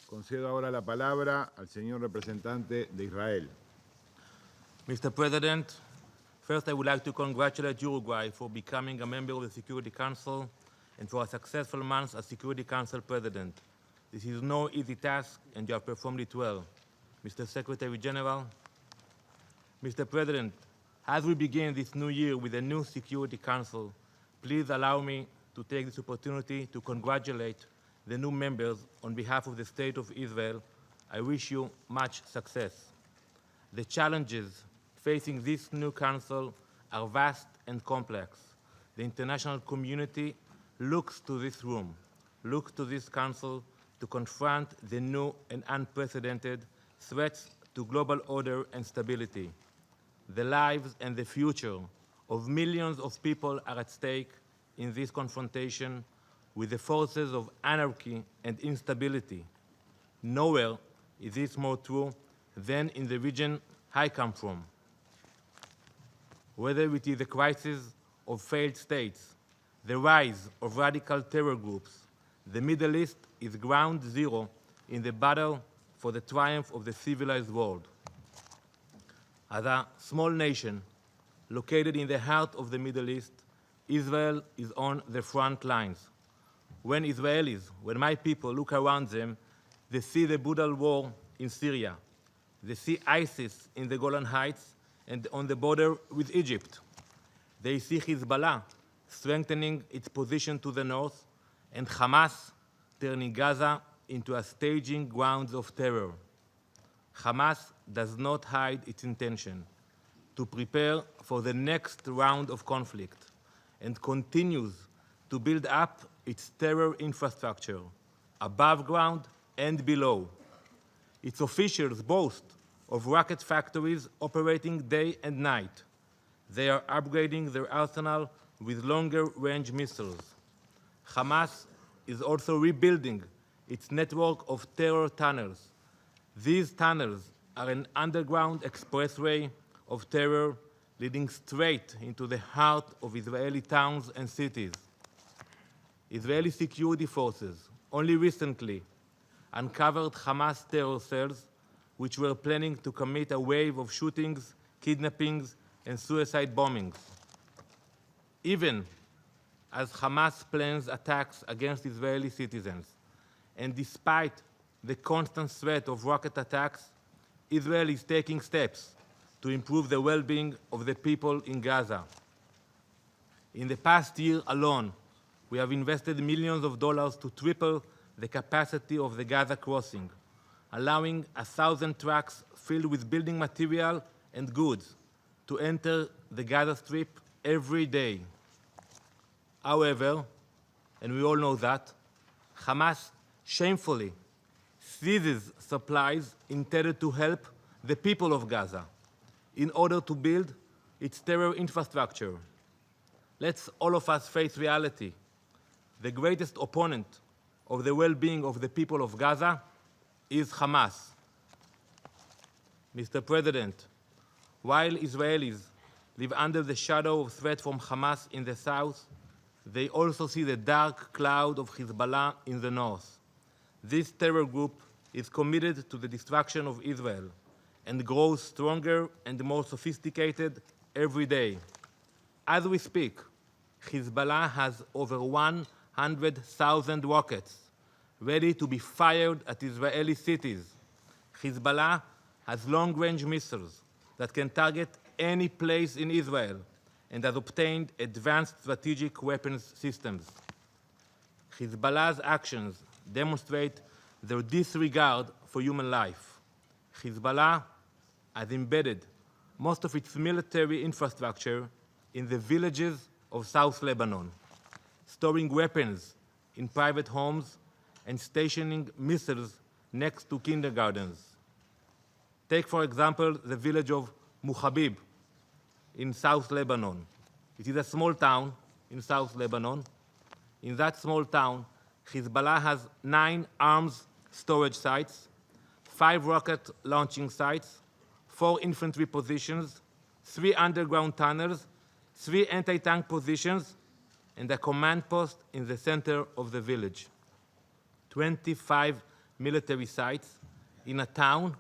Concedo ahora la palabra al señor representante de Israel. Mr. President, first I would like to congratulate Uruguay for becoming a member of the Security Council and for a successful month as Security Council President. This is no easy task, and you have performed it well. Mr. Secretary General, Mr. President, as we begin this new year with a new Security Council, please allow me to take this opportunity to congratulate the new members on behalf of the State of Israel. I wish you much success. The challenges facing this new council are vast and complex. The international community looks to this room, looks to this council to confront the new and unprecedented threats to global order and stability. The lives and the future of millions of people are at stake in this confrontation with the forces of anarchy and instability. Nowhere is this more true than in the region I come from. Whether it is the crisis of failed states, the rise of radical terror groups, the Middle East is ground zero in the battle for the triumph of the civilized world. As a small nation located in the heart of the Middle East, Israel is on the front lines. When Israelis, when my people look around them, they see the brutal war in Syria. They see ISIS in the Golan Heights and on the border with Egypt. They see Hezbollah strengthening its position to the north and Hamas turning Gaza into a staging ground of terror. Hamas does not hide its intention to prepare for the next round of conflict and continues to build up its terror infrastructure, above ground and below. Its officials boast of rocket factories operating day and night. They are upgrading their arsenal with longer-range missiles. Hamas is also rebuilding its network of terror tunnels. These tunnels are an underground expressway of terror leading straight into the heart of Israeli towns and cities. Israeli security forces only recently uncovered Hamas terror cells which were planning to commit a wave of shootings, kidnappings, and suicide bombings. Even as Hamas plans attacks against Israeli citizens, and despite the constant threat of rocket attacks, Israel is taking steps to improve the well-being of the people in Gaza. In the past year alone, we have invested millions of dollars to triple the capacity of the Gaza crossing, allowing 1,000 trucks filled with building material and goods to enter the Gaza Strip every day. However, and we all know that, Hamas shamefully seizes supplies intended to help the people of Gaza in order to build its terror infrastructure. Let's all of us face reality. The greatest opponent of the well-being of the people of Gaza is Hamas. Mr. President, while Israelis live under the shadow of threat from Hamas in the south, they also see the dark cloud of Hezbollah in the north. This terror group is committed to the destruction of Israel and grows stronger and more sophisticated every day. As we speak, Hezbollah has over 100,000 rockets ready to be fired at Israeli cities. Hezbollah has long-range missiles that can target any place in Israel and has obtained advanced strategic weapons systems. Hezbollah's actions demonstrate their disregard for human life. Hezbollah has embedded most of its military infrastructure in the villages of South Lebanon, storing weapons in private homes and stationing missiles next to kindergartens. Take, for example, the village of Muhabib in South Lebanon. It is a small town in South Lebanon. In that small town, Hezbollah has 9 arms storage sites, 5 rocket launching sites, 4 infantry positions, 3 underground tunnels, 3 anti-tank positions, and a command post in the center of the village. 25 military sites in a town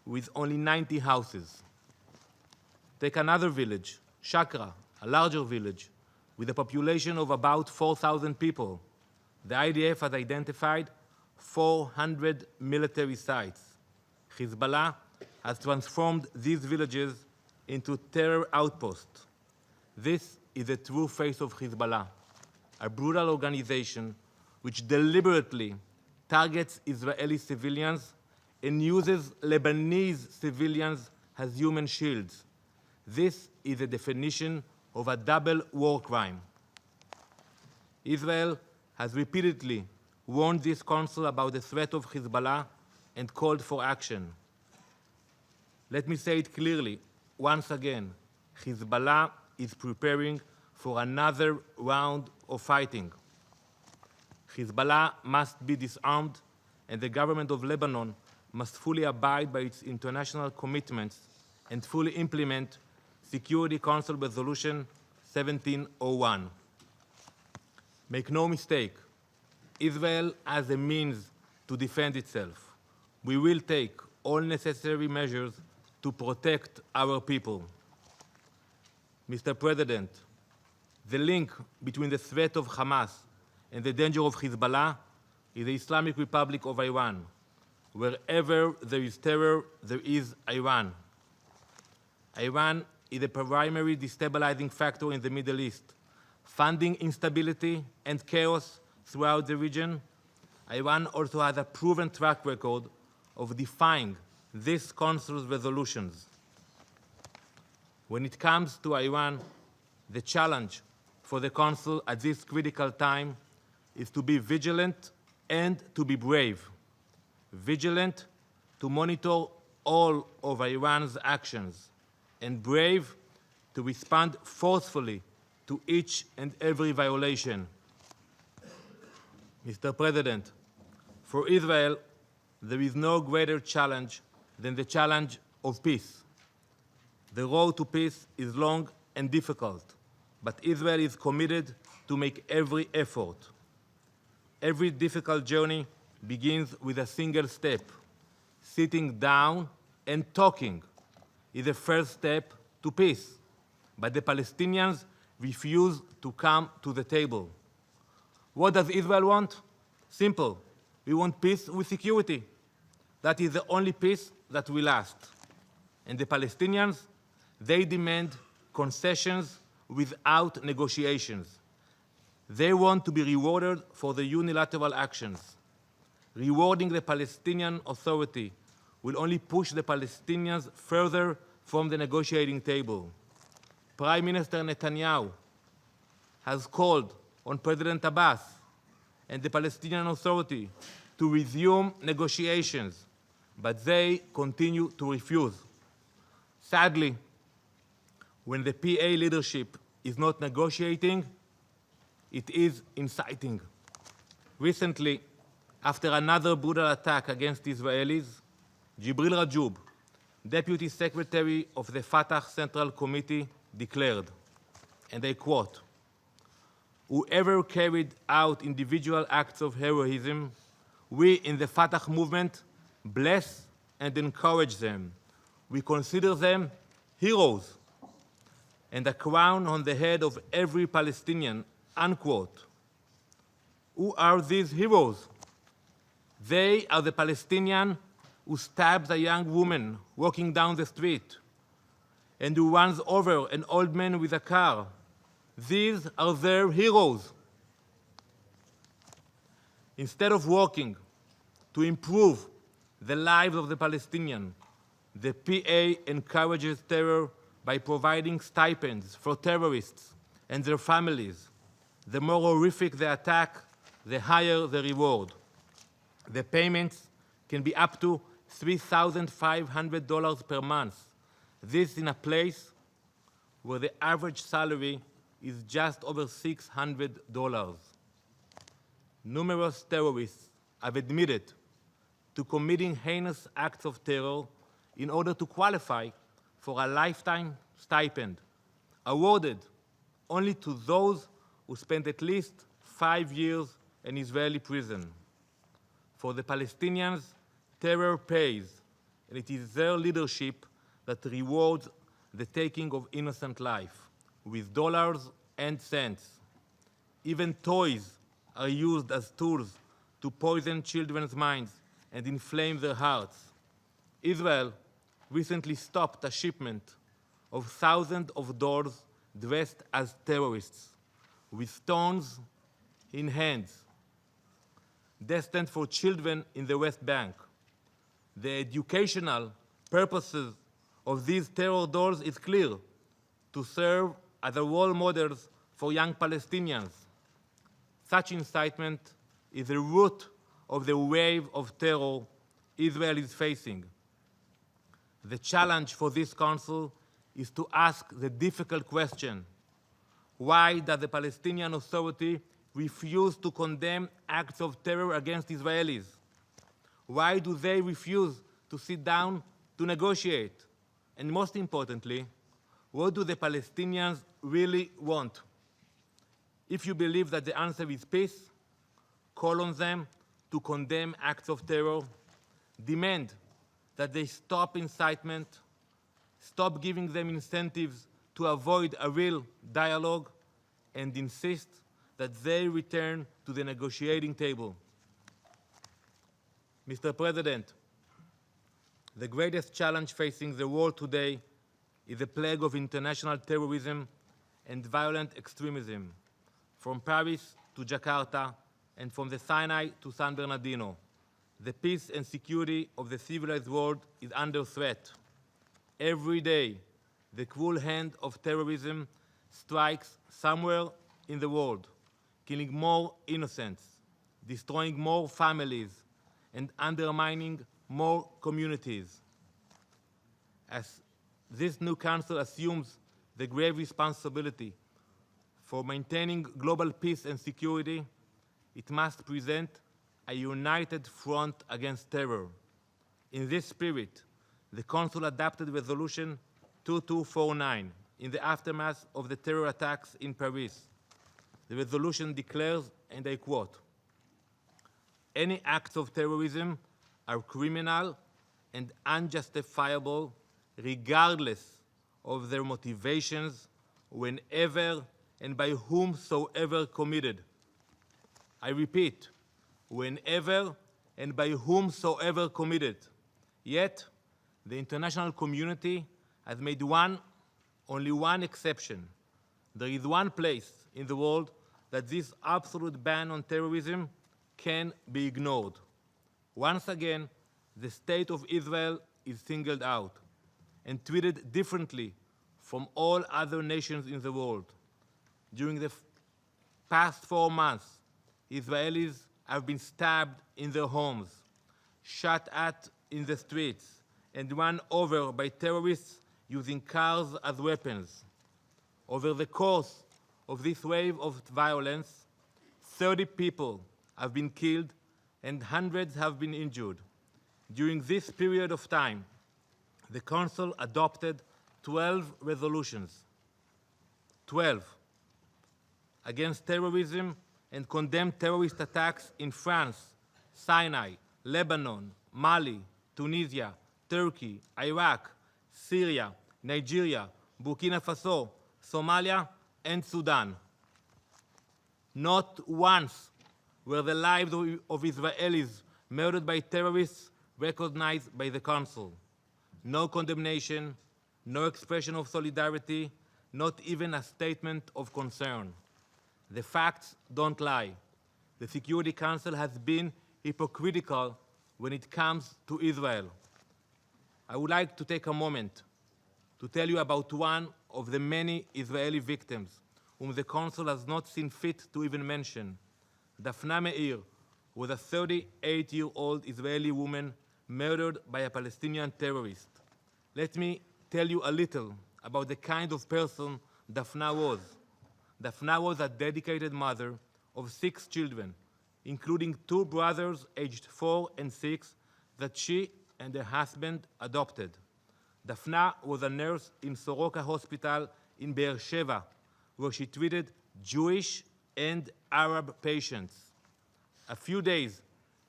with only 90 houses. Take another village, Shakra, a larger village, with a population of about 4,000 people. The IDF has identified 400 military sites. Hezbollah has transformed these villages into terror outposts. This is the true face of Hezbollah, a brutal organization which deliberately targets Israeli civilians and uses Lebanese civilians as human shields. This is a definition of a double war crime. Israel has repeatedly warned this Council about the threat of Hezbollah and called for action. Let me say it clearly, once again, Hezbollah is preparing for another round of fighting. Hezbollah must be disarmed, and the government of Lebanon must fully abide by its international commitments and fully implement Security Council Resolution 1701. Make no mistake, Israel has a means to defend itself. We will take all necessary measures to protect our people. Mr. President, the link between the threat of Hamas and the danger of Hezbollah is the Islamic Republic of Iran. Wherever there is terror, there is Iran. Iran is a primary destabilizing factor in the Middle East, funding instability and chaos throughout the region. Iran also has a proven track record of defying this Council's resolutions. When it comes to Iran, the challenge for the Council at this critical time is to be vigilant and to be brave. Vigilant to monitor all of Iran's actions, and brave to respond forcefully to each and every violation. Mr. President, for Israel, there is no greater challenge than the challenge of peace. The road to peace is long and difficult, but Israel is committed to make every effort. Every difficult journey begins with a single step. Sitting down and talking is the first step to peace, but the Palestinians refuse to come to the table. What does Israel want? Simple. We want peace with security. That is the only peace that will last. And the Palestinians, they demand concessions without negotiations. They want to be rewarded for the unilateral actions. Rewarding the Palestinian Authority will only push the Palestinians further from the negotiating table. Prime Minister Netanyahu has called on President Abbas and the Palestinian Authority to resume negotiations, but they continue to refuse. Sadly, when the PA leadership is not negotiating, it is inciting. Recently, after another brutal attack against Israelis, Jibril Rajoub, Deputy Secretary of the Fatah Central Committee, declared, and I quote, "Whoever carried out individual acts of heroism, we in the Fatah movement bless and encourage them. We consider them heroes and a crown on the head of every Palestinian," unquote. Who are these heroes? They are the Palestinian who stabs a young woman walking down the street and who runs over an old man with a car. These are their heroes. Instead of working to improve the lives of the Palestinians, the PA encourages terror by providing stipends for terrorists and their families. The more horrific the attack, the higher the reward. The payments can be up to $3,500 per month. This in a place where the average salary is just over $600. Numerous terrorists have admitted to committing heinous acts of terror in order to qualify for a lifetime stipend, awarded only to those who spent at least 5 years in Israeli prison. For the Palestinians, terror pays, and it is their leadership that rewards the taking of innocent life with dollars and cents. Even toys are used as tools to poison children's minds and inflame their hearts. Israel recently stopped a shipment of thousands of dolls dressed as terrorists, with stones in hands, destined for children in the West Bank. The educational purposes of these terror dolls is clear: to serve as role models for young Palestinians. Such incitement is the root of the wave of terror Israel is facing. The challenge for this Council is to ask the difficult question: why does the Palestinian Authority refuse to condemn acts of terror against Israelis? Why do they refuse to sit down to negotiate? And most importantly, what do the Palestinians really want? If you believe that the answer is peace, call on them to condemn acts of terror, demand that they stop incitement, stop giving them incentives to avoid a real dialogue, and insist that they return to the negotiating table. Mr. President, the greatest challenge facing the world today is the plague of international terrorism and violent extremism, from Paris to Jakarta and from the Sinai to San Bernardino. The peace and security of the civilized world is under threat. Every day, the cruel hand of terrorism strikes somewhere in the world, killing more innocents, destroying more families, and undermining more communities. As this new Council assumes the grave responsibility for maintaining global peace and security, it must present a united front against terror. In this spirit, the Council adopted Resolution 2249 in the aftermath of the terror attacks in Paris. The resolution declares, and I quote, "Any acts of terrorism are criminal and unjustifiable regardless of their motivations, whenever and by whomsoever committed." I repeat, whenever and by whomsoever committed. Yet, the international community has made only one exception. There is one place in the world that this absolute ban on terrorism can be ignored. Once again, the state of Israel is singled out and treated differently from all other nations in the world. During the past 4 months, Israelis have been stabbed in their homes, shot at in the streets, and run over by terrorists using cars as weapons. Over the course of this wave of violence, 30 people have been killed and hundreds have been injured. During this period of time, the Council adopted 12 resolutions, 12, against terrorism and condemned terrorist attacks in France, Sinai, Lebanon, Mali, Tunisia, Turkey, Iraq, Syria, Nigeria, Burkina Faso, Somalia, and Sudan. Not once were the lives of Israelis murdered by terrorists recognized by the Council. No condemnation, no expression of solidarity, not even a statement of concern. The facts don't lie. The Security Council has been hypocritical when it comes to Israel. I would like to take a moment to tell you about one of the many Israeli victims whom the Council has not seen fit to even mention. Dafna Meir was a 38-year-old Israeli woman murdered by a Palestinian terrorist. Let me tell you a little about the kind of person Dafna was. Dafna was a dedicated mother of 6 children, including 2 brothers aged 4 and 6 that she and her husband adopted. Dafna was a nurse in Soroka Hospital in Be'er Sheva, where she treated Jewish and Arab patients. A few days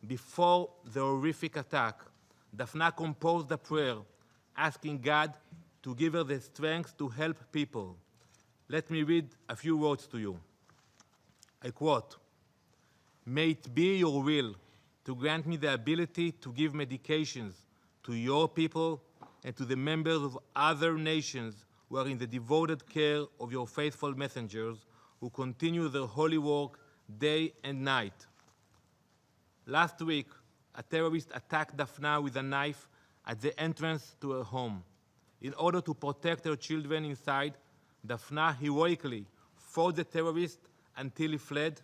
Before the horrific attack, Daphna composed a prayer asking God to give her the strength to help people. Let me read a few words to you. I quote, "May it be your will to grant me the ability to give medications to your people and to the members of other nations who are in the devoted care of your faithful messengers who continue their holy work day and night." Last week, a terrorist attacked Daphna with a knife at the entrance to her home. In order to protect her children inside, Daphna heroically fought the terrorist until he fled.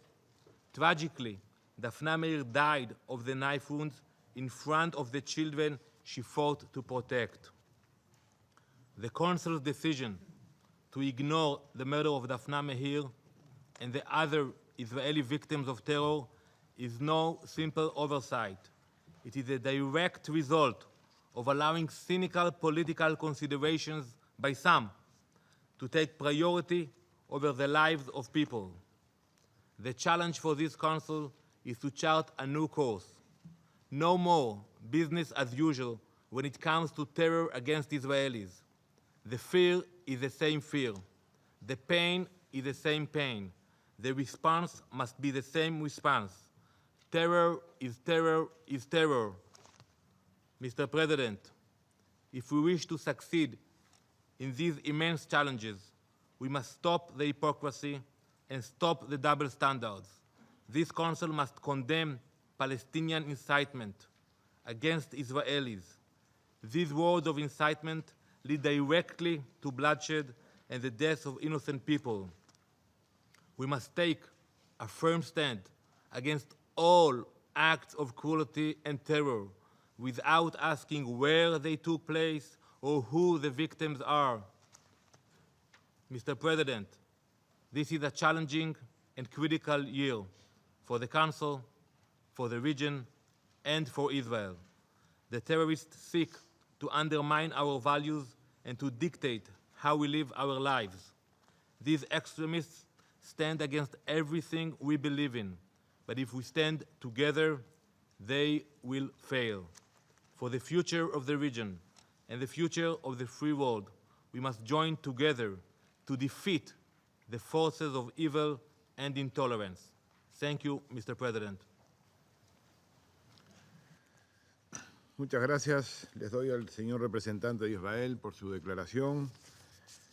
Tragically, Daphna Meir died of the knife wounds in front of the children she fought to protect. The Council's decision to ignore the murder of Daphna Meir and the other Israeli victims of terror is no simple oversight. It is a direct result of allowing cynical political considerations by some to take priority over the lives of people. The challenge for this Council is to chart a new course. No more business as usual when it comes to terror against Israelis. The fear is the same fear. The pain is the same pain. The response must be the same response. Terror is terror is terror. Mr. President, if we wish to succeed in these immense challenges, we must stop the hypocrisy and stop the double standards. This Council must condemn Palestinian incitement against Israelis. These words of incitement lead directly to bloodshed and the deaths of innocent people. We must take a firm stand against all acts of cruelty and terror without asking where they took place or who the victims are. Mr. President, this is a challenging and critical year for the Council, for the region, and for Israel. The terrorists seek to undermine our values and to dictate how we live our lives. These extremists stand against everything we believe in, but if we stand together, they will fail. For the future of the region and the future of the free world, we must join together to defeat the forces of evil and intolerance. Thank you, Mr. President. Muchas gracias. Les doy al señor representante de Israel por su declaración.